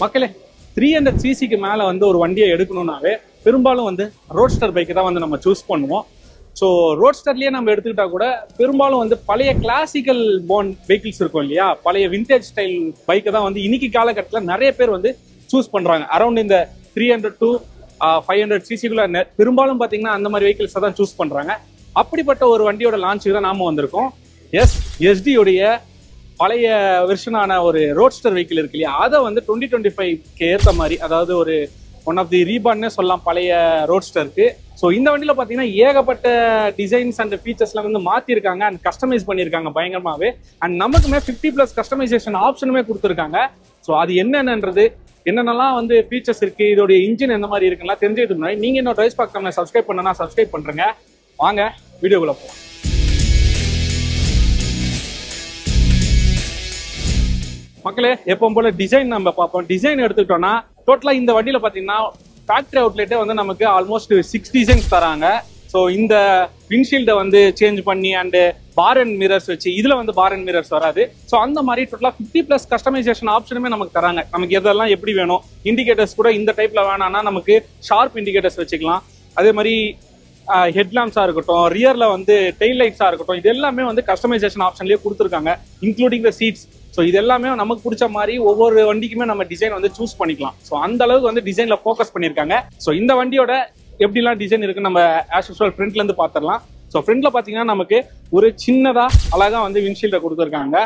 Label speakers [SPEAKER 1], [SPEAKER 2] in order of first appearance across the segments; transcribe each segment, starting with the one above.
[SPEAKER 1] மக்களே 300 சிசிக்கு மேல வந்து ஒரு வண்டியை எடுக்கணும்னாவே பெரும்பாலும் வந்து ரோட்ஸ்டர் பைக்கை தான் வந்து நம்ம சூஸ் பண்ணுவோம். ஸோ ரோட்ஸ்டர்லயே நம்ம எடுத்துக்கிட்டா கூட பெரும்பாலும் வந்து பழைய கிளாசிக்கல் போன் வெஹிக்கிள்ஸ் இருக்கும் இல்லையா, பழைய விண்டேஜ் ஸ்டைல் பைக்கை தான் வந்து இன்னைக்கு காலகட்டத்தில் நிறைய பேர் வந்து சூஸ் பண்றாங்க. அரௌண்ட் இந்த 300 to 500 சிசிக்குள்ள பெரும்பாலும் பாத்தீங்கன்னா அந்த மாதிரி வெஹிக்கிள்ஸ் தான் சூஸ் பண்றாங்க. அப்படிப்பட்ட ஒரு வண்டியோட லான்ச்சுக்கு தான் நாம வந்திருக்கோம். எஸ்டியோடைய பழைய வெர்ஷனான ஒரு ரோட்ஸ்டர் வெஹிக்கிள் இருக்கு இல்லையா, அதை வந்து 2025க்கு ஏற்ற மாதிரி, அதாவது ஒரு ஒன் ஆஃப் தி ரீபான்னே சொல்லலாம் பழைய ரோட்ஸ்டருக்கு. ஸோ இந்த வண்டியில் பார்த்தீங்கன்னா ஏகப்பட்ட டிசைன்ஸ் அண்ட் ஃபீச்சர்ஸ்லாம் வந்து மாற்றிருக்காங்க அண்ட் கஸ்டமைஸ் பண்ணியிருக்காங்க பயங்கரமாகவே. அண்ட் நமக்குமே 50+ கஸ்டமைசேஷன் ஆப்ஷனுமே கொடுத்துருக்காங்க. ஸோ அது என்னென்னலாம் வந்து ஃபீச்சர்ஸ் இருக்கு, இதோடைய இன்ஜின் எந்த மாதிரி இருக்குன்னா தெரிஞ்சுக்கிட்டு முன்னாடி நீங்க இன்னும் ட்ரைஸ் பார்க்க சப்ஸ்கிரைப் பண்ணனா சப்ஸ்கிரைப் பண்றேங்க. வாங்க வீடியோக்குள்ள போவோம். மக்களே, எப்பவும் போல டிசைன் நம்ம பார்ப்போம். டிசைன் எடுத்துக்கிட்டோம்னா டோட்டலா இந்த வண்டியில பாத்தீங்கன்னா ஃபேக்டரி அவுட்லெட்டே வந்து நமக்கு ஆல்மோஸ்ட் 6 டிசைன்ஸ் தராங்க. ஸோ இந்த விண்ட்ஷீல்டை வந்து சேஞ்ச் பண்ணி அண்ட் பார் அண்ட் மிரர்ஸ் வச்சு, இதுல வந்து பார் அண்ட் மிரர்ஸ் வராது. ஸோ அந்த மாதிரி டோட்டலா 50+ கஸ்டமைசேஷன் ஆப்ஷனுமே நமக்கு தராங்க. நமக்கு எதெல்லாம் எப்படி வேணும், இண்டிகேட்டர்ஸ் கூட இந்த டைப்ல வேணாம்னா நமக்கு ஷார்ப் இண்டிகேட்டர்ஸ் வச்சுக்கலாம். அதே மாதிரி ஹெட்லாம்ஸா இருக்கட்டும், ரியர்ல வந்து டெயில் லைட்ஸா இருக்கட்டும், இது எல்லாமே வந்து கஸ்டமைசேஷன் ஆப்ஷன்லயே கொடுத்துருக்காங்க, இன்க்ளூடிங் த சீட்ஸ். ஸோ இது எல்லாமே நமக்கு பிடிச்ச மாதிரி ஒவ்வொரு வண்டிக்குமே நம்ம டிசைன் வந்து சூஸ் பண்ணிக்கலாம். ஸோ அந்த அளவுக்கு வந்து டிசைன்ல ஃபோக்கஸ் பண்ணியிருக்காங்க. ஸோ இந்த வண்டியோட எப்படிலாம் டிசைன் இருக்கு நம்ம ஆஸ் யூசுவல் ஃப்ரண்ட்ல இருந்து பார்த்துடலாம். ஸோ ஃப்ரண்ட்ல பாத்தீங்கன்னா நமக்கு ஒரு சின்னதா அழகா வந்து விண்ட்ஷீல்டை கொடுத்துருக்காங்க.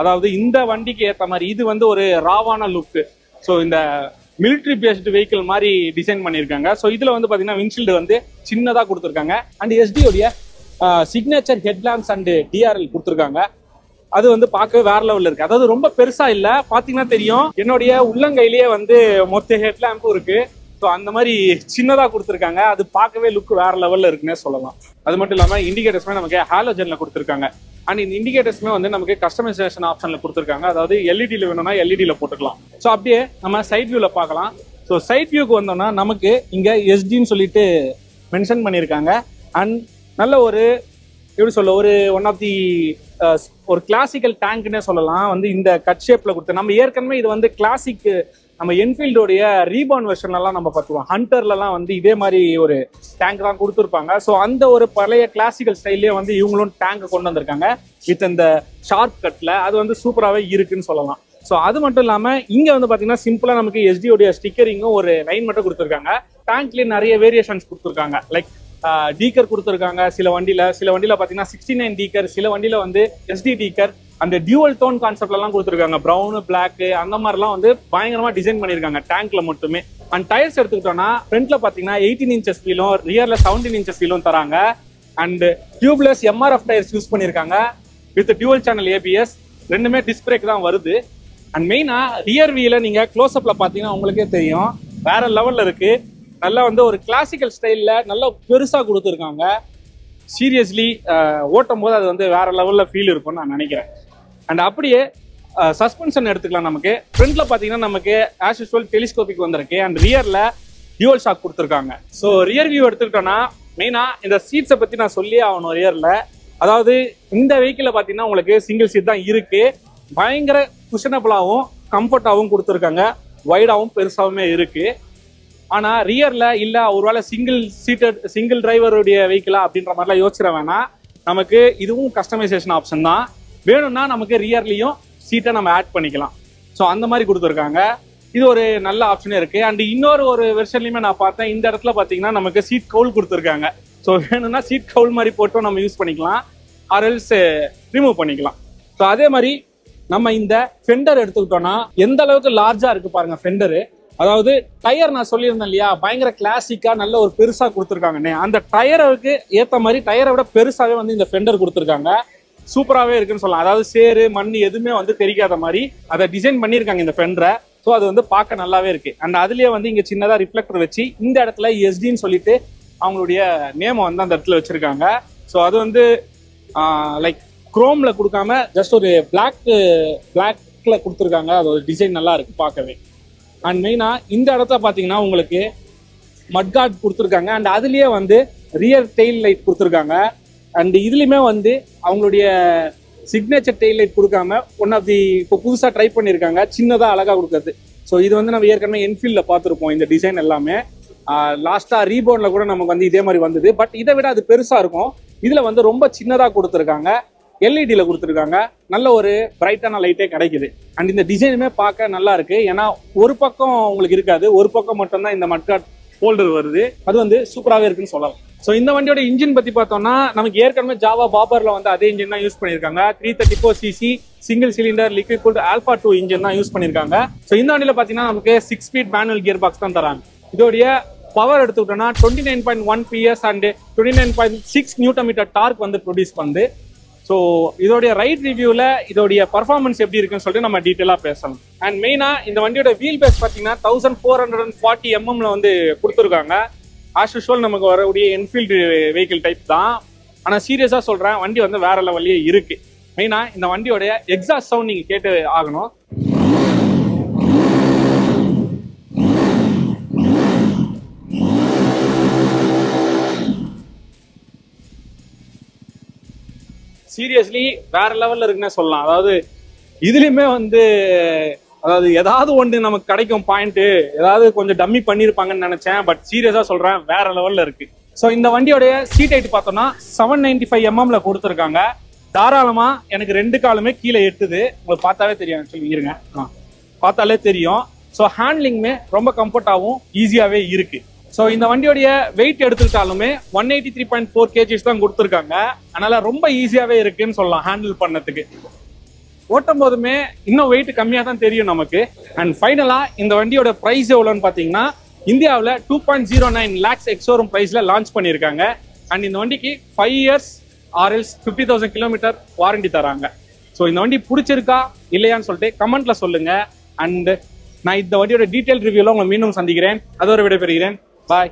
[SPEAKER 1] அதாவது இந்த வண்டிக்கு ஏற்ற மாதிரி இது வந்து ஒரு ராவான லுக்கு. ஸோ இந்த மிலிட்ரி பேஸ்டு வெஹிக்கிள் மாதிரி டிசைன் பண்ணியிருக்காங்க. ஸோ இதுல வந்து பாத்தீங்கன்னா விண்ட்ஷீல்டு வந்து சின்னதா கொடுத்துருக்காங்க. அண்ட் எஸ்டியோடைய சிக்னேச்சர் ஹெட்லாம்ப்ஸ் அண்ட் டிஆர்எல் கொடுத்துருக்காங்க. அது வந்து பார்க்கவே வேற லெவல்ல இருக்கு. அதாவது ரொம்ப பெருசா இல்ல, பாத்தீங்கன்னா தெரியும் என்னுடைய உள்ளங்கையிலேயே வந்து மொத்த ஹெட்லாம்பும் இருக்கு. ஸோ அந்த மாதிரி சின்னதா கொடுத்துருக்காங்க. அது பார்க்கவே லுக் வேற லெவல்ல இருக்குன்னே சொல்லலாம். அது மட்டும் இல்லாம இண்டிகேட்டர்ஸ்மே நமக்கு ஹாலோஜன்ல கொடுத்துருக்காங்க. அண்ட் இந்த இண்டிகேட்டர்ஸ்மே வந்து நமக்கு கஸ்டமைசேஷன் ஆப்ஷன்ல கொடுத்துருக்காங்க. அதாவது எல்இடியில் வேணும்னா எல்இடியில் போட்டுக்கலாம். ஸோ அப்படியே நம்ம சைட் வியூல பார்க்கலாம். ஸோ சைட் வியூக்கு வந்தோம்னா நமக்கு இங்க எஸ்டின்னு சொல்லிட்டு மென்ஷன் பண்ணியிருக்காங்க. அண்ட் நல்ல ஒரு எப்படி சொல்ல, ஒரு ஒன் ஆஃப் தி ஒரு கிளாசிக்கல் டேங்க்னே சொல்லலாம். வந்து இந்த கட் ஷேப்ல கொடுத்து நம்ம ஏற்கனவே இது வந்து கிளாசிக் நம்ம என்ஃபீல்டோடைய ரீபான் வெர்ஷன்லாம் நம்ம பார்த்துருவோம். ஹண்டர்லாம் வந்து இதே மாதிரி ஒரு டேங்க் தான் கொடுத்துருப்பாங்க. ஸோ அந்த ஒரு பழைய கிளாசிக்கல் ஸ்டைல்லே வந்து இவங்களும் டேங்க் கொண்டு வந்திருக்காங்க வித் இந்த ஷார்ப் கட்ல. அது வந்து சூப்பராகவே இருக்குன்னு சொல்லலாம். ஸோ அது மட்டும் இல்லாம இங்க வந்து பாத்தீங்கன்னா சிம்பிளா நமக்கு எஸ்டியோடைய ஸ்டிக்கரிங்கும் ஒரு லைன் மட்டும் கொடுத்துருக்காங்க. டேங்க்லயே நிறைய வேரியேஷன்ஸ் கொடுத்துருக்காங்க. லைக் டீக்கர் கொடுத்துருக்காங்க சில வண்டியில பாத்தீங்கன்னா 69 டீக்கர், சில வண்டியில வந்து எஸ்டி டீக்கர், அந்த டியூவல் டோன் கான்செப்ட்ல எல்லாம் கொடுத்துருக்காங்க. ப்ரௌனு பிளாக் அந்த மாதிரிலாம் வந்து பயங்கரமா டிசைன் பண்ணிருக்காங்க டேங்க்ல மட்டுமே. அண்ட் டயர்ஸ் எடுத்துக்கிட்டோம்னா ஃப்ரண்ட்ல பாத்தீங்கன்னா 18 இன்ச்சஸ் வீலும் ரியர்ல 17 இன்ச்சஸ் வீலும் தராங்க. And tubeless MRF tyres use பண்ணிருக்காங்க வித் டியூவல் சேனல் ஏபிஎஸ். ரெண்டுமே டிஸ்க் பிரேக் தான் வருது. அண்ட் மெயினா ரியர் வீல நீங்க க்ளோஸ் அப்ல பாத்தீங்கன்னா உங்களுக்கே தெரியும் வேற லெவல்ல இருக்கு. நல்லா வந்து ஒரு கிளாசிக்கல் ஸ்டைல்ல நல்லா பெருசா கொடுத்துருக்காங்க. சீரியஸ்லி ஓட்டும் போது அது வந்து வேற லெவல்ல ஃபீல் இருக்கும்னு நான் நினைக்கிறேன். அண்ட் அப்படியே சஸ்பென்ஷன் எடுத்துக்கலாம். நமக்கு ஃப்ரண்ட்ல பாத்தீங்கன்னா நமக்கு ஆஸ் யூசுவல் டெலிஸ்கோபிக் வந்திருக்கு. அண்ட் ரியர்ல டியூவல் ஷாக் கொடுத்துருக்காங்க. ஸோ ரியர் வியூ எடுத்துக்கிட்டோம்னா மெயினா இந்த சீட்ஸை பத்தி நான் சொல்லியே ஆகணும். ரியர்ல அதாவது இந்த வெஹிக்கிள் பாத்தீங்கன்னா உங்களுக்கு சிங்கிள் சீட் தான் இருக்கு. பயங்கர குஷனபிளாவும் கம்ஃபர்டாவும் கொடுத்துருக்காங்க. வைடாவும் பெருசாவுமே இருக்கு. ஆனா ரியர்ல இல்ல ஒருவேளை சிங்கிள் டிரைவருடைய வெஹிக்கிளா அப்படின்ற மாதிரிலாம் யோசிச்சிட வேணாம். நமக்கு இதுவும் கஸ்டமைசேஷன் ஆப்ஷன் தான். வேணும்னா நமக்கு ரியர்லயும் சீட்டை நம்ம ஆட் பண்ணிக்கலாம். ஸோ அந்த மாதிரி கொடுத்துருக்காங்க. இது ஒரு நல்ல ஆப்ஷனே இருக்கு. அண்ட் இன்னொரு ஒரு வெர்ஷன்லயுமே நான் பார்த்தேன், இந்த இடத்துல பாத்தீங்கன்னா நமக்கு சீட் கவுல் கொடுத்துருக்காங்க. ஸோ வேணும்னா சீட் கவுல் மாதிரி போட்டும் நம்ம யூஸ் பண்ணிக்கலாம், ஆர்எல்ஸ் ரிமூவ் பண்ணிக்கலாம். ஸோ அதே மாதிரி நம்ம இந்த ஃபெண்டர் எடுத்துக்கிட்டோம்னா எந்த அளவுக்கு லார்ஜா இருக்கு பாருங்க ஃபெண்டரு. அதாவது டயர் நான் சொல்லியிருந்தேன் இல்லையா, பயங்கர கிளாசிக்கா நல்ல ஒரு பெருசா கொடுத்துருக்காங்கன்னு. அந்த டயருக்கு ஏற்ற மாதிரி டயரை விட பெருசாவே வந்து இந்த ஃபெண்டர் கொடுத்துருக்காங்க. சூப்பராகவே இருக்குன்னு சொல்லலாம். அதாவது சேரு மண் எதுவுமே வந்து தெரியாத மாதிரி அதை டிசைன் பண்ணியிருக்காங்க இந்த ஃபெண்டரை. ஸோ அது வந்து பார்க்க நல்லாவே இருக்கு. அண்ட் அதுலயே வந்து இங்க சின்னதா ரிஃப்ளெக்டர் வச்சு இந்த இடத்துல எஸ்டின்னு சொல்லிட்டு அவங்களுடைய நேமை வந்து அந்த இடத்துல வச்சிருக்காங்க. ஸோ அது வந்து லைக் குரோம்ல கொடுக்காம ஜஸ்ட் ஒரு பிளாக்ல கொடுத்துருக்காங்க. அது ஒரு டிசைன் நல்லா இருக்கு பார்க்கவே. அண்ட் மெயினா இந்த இடத்துல பாத்தீங்கன்னா உங்களுக்கு மட்கார்ட் கொடுத்துருக்காங்க. அண்ட் அதுலயே வந்து ரியர் டெயில் லைட் கொடுத்துருக்காங்க. அண்ட் இதுலயுமே வந்து அவங்களுடைய சிக்னேச்சர் டெயில் லைட் கொடுக்காம ஒன் ஆஃப் தி இப்போ புதுசா ட்ரை பண்ணியிருக்காங்க, சின்னதா அழகா கொடுக்குறது. ஸோ இது வந்து நம்ம ஏற்கனவே என்ஃபீல்டில் பார்த்துருப்போம் இந்த டிசைன் எல்லாமே. லாஸ்ட்டாக ரீபோர்ட்ல கூட நமக்கு வந்து இதே மாதிரி வந்தது. பட் இதை விட அது பெருசாக இருக்கும். இதில் வந்து ரொம்ப சின்னதாக கொடுத்துருக்காங்க, எல்இடியில் கொடுத்துருக்காங்க. நல்ல ஒரு பிரைட்டான லைட்டே கிடைக்குது. அண்ட் இந்த டிசைனுமே பார்க்க நல்லா இருக்கு. ஏன்னா ஒரு பக்கம் உங்களுக்கு இருக்காது, ஒரு பக்கம் மட்டும்தான் இந்த மட்கார்ட் ஹோல்டர் வருது. அது வந்து சூப்பராகவே இருக்குன்னு சொல்லலாம். ஸோ இந்த வண்டியோட இன்ஜின் பற்றி பார்த்தோம்னா நமக்கு ஏற்கனவே ஜாவா பாபர்ல வந்து அதே இன்ஜின் தான் யூஸ் பண்ணியிருக்காங்க. 334cc single cylinder liquid cooled alpha 2 engine தான் யூஸ் பண்ணியிருக்காங்க. ஸோ இந்த வண்டியில் பார்த்தீங்கன்னா நமக்கு 6 ஸ்பீட் மேனுவல் கியர் பாக்ஸ் தான் தராங்க. இதோடைய பவர் எடுத்துக்கிட்டோம்னா 29.1 PS அண்ட் 29.6 நியூட்டன் டார்க் வந்து ப்ரொடியூஸ் பண்ணுது. ஸோ இதோடைய ரைட் ரிவ்யூவில் இதோடைய பர்ஃபார்மன்ஸ் எப்படி இருக்குன்னு சொல்லிட்டு நம்ம டீட்டெயிலாக பேசலாம். அண்ட் மெயினாக இந்த வண்டியோட வீல் பேஸ் பார்த்தீங்கன்னா 1440 mm வந்து கொடுத்துருக்காங்க. ஆஸ் யூஷுவல் நமக்கு வரக்கூடிய என்ஃபீல்டு வெஹிக்கிள் டைப் தான். ஆனால் சீரியஸாக சொல்கிறேன், வண்டி வந்து வேற லெவல்லே இருக்கு. மெயினாக இந்த வண்டியோடைய எக்ஸாஸ்ட் சவுண்ட் நீங்கள் கேட்டு ஆகணும். சீரியஸ்லி வேற லெவல்ல இருக்குன்னு சொல்லலாம். அதாவது இதுலயுமே வந்து ஏதாவது ஒன்று நமக்கு கிடைக்கும் பாயிண்ட், ஏதாவது கொஞ்சம் டம்மி பண்ணிருப்பாங்கன்னு நினைச்சேன். பட் சீரியஸா சொல்றேன், வேற லெவல்ல இருக்கு. ஸோ இந்த வண்டியோடைய சீட் ஹைட் பார்த்தோம்னா 795 mm கொடுத்துருக்காங்க. தாராளமா எனக்கு 2 காலுமே கீழே எட்டுது. உங்களுக்கு பார்த்தாலே தெரியும், இருங்க பார்த்தாலே தெரியும். ஸோ ஹேண்ட்லிங்குமே ரொம்ப கம்ஃபர்டாகவும் ஈஸியாவே இருக்கு. ஸோ இந்த வண்டியோடைய வெயிட் எடுத்துக்கிட்டாலுமே 183.4 kgs தான் கொடுத்துருக்காங்க. அதனால ரொம்ப ஈஸியாவே இருக்குன்னு சொல்லலாம் ஹேண்டில் பண்ணதுக்கு. ஓட்டும் போதுமே இன்னும் வெயிட் கம்மியாக தான் தெரியும் நமக்கு. அண்ட் ஃபைனலா இந்த வண்டியோட பிரைஸ் எவ்வளோன்னு பார்த்தீங்கன்னா இந்தியாவில் 2.09 lakhs எக்ஸோரூம் பிரைஸ்ல லான்ச் பண்ணியிருக்காங்க. அண்ட் இந்த வண்டிக்கு 5 years ஆர்எல்ஸ் 50,000 kilometer வாரண்டி தராங்க. ஸோ இந்த வண்டி பிடிச்சிருக்கா இல்லையான்னு சொல்லிட்டு கமெண்ட்ல சொல்லுங்க. அண்ட் நான் இந்த வண்டியோட டீடைல் ரிவ்யூல உங்களை மீண்டும் சந்திக்கிறேன். அதோட விடைபெறுகிறேன். பாய்.